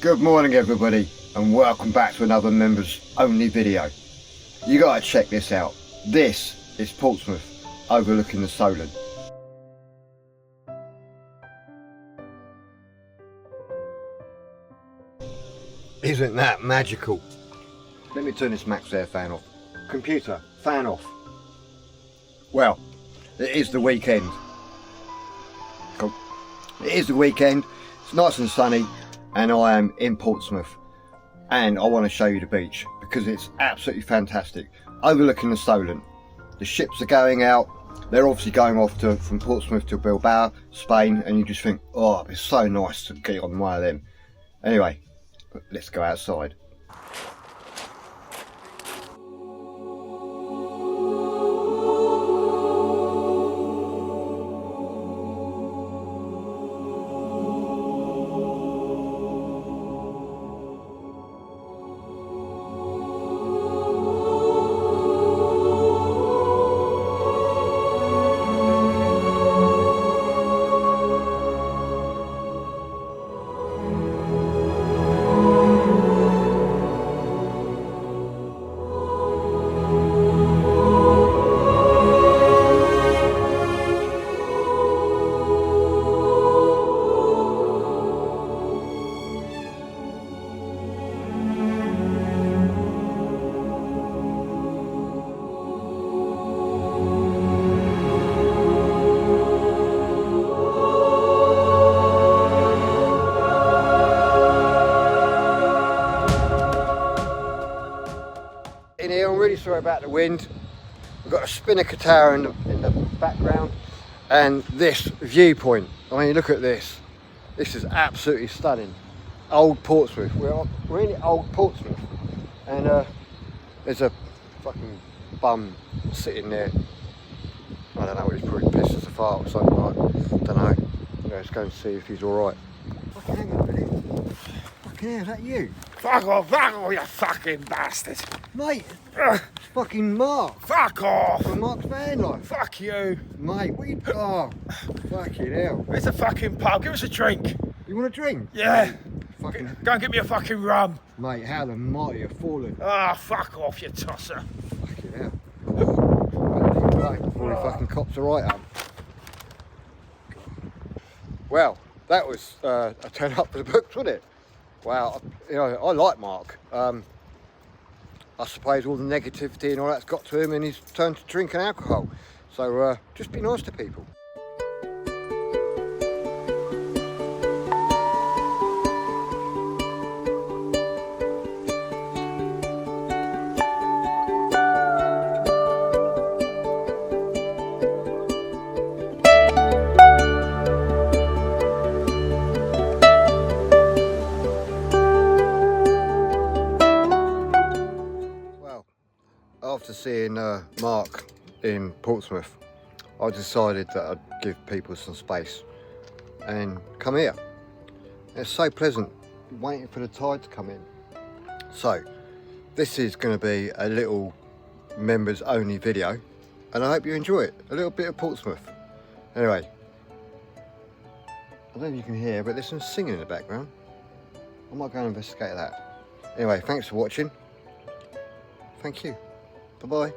Good morning everybody, and welcome back to another members only video. You gotta check this out. This is Portsmouth overlooking the Solent. Isn't that magical? Let me turn this Max Air fan off. Computer, fan off. Well, it is the weekend. Cool. It is the weekend, it's nice and sunny, and I am in Portsmouth, and I want to show you the beach because it's absolutely fantastic, overlooking the Solent. The ships are going out, they're obviously going off from Portsmouth to Bilbao, Spain, and you just think, oh, it's so nice to get on one of them. Anyway, let's go outside. In here, I'm really sorry about the wind. We've got a spinnaker tower in the background, and this viewpoint. I mean, look at this. This is absolutely stunning. Old Portsmouth. We're really old Portsmouth, and there's a fucking bum sitting there. I don't know. He's probably pissed as a fart or something like. I don't know. Let's go and see if he's all right. Fucking hang on a minute. Fucking hell, is that you? Fuck off, you fucking bastard. Mate, it's fucking Mark. Fuck off. From Mark's Vanlife. Fuck you. Mate, what you... Oh, fucking hell. It's a fucking pub, give us a drink. You want a drink? Yeah. Fucking... Go and get me a fucking rum. Mate, how the mighty have fallen. Ah, fuck off, you tosser. Fucking hell. Before he fucking cops a right up. Well, that was a turn up for the books, wasn't it? Wow, you know, I like Mark. I suppose all the negativity and all that's got to him and he's turned to drinking alcohol. So just be nice to people. After seeing Mark in Portsmouth, I decided that I'd give people some space and come here. It's so pleasant waiting for the tide to come in. So this is going to be a little members only video, and I hope you enjoy it. A little bit of Portsmouth. Anyway, I don't know if you can hear, but there's some singing in the background. I might go and investigate that. Anyway, thanks for watching. Thank you. Bye-bye.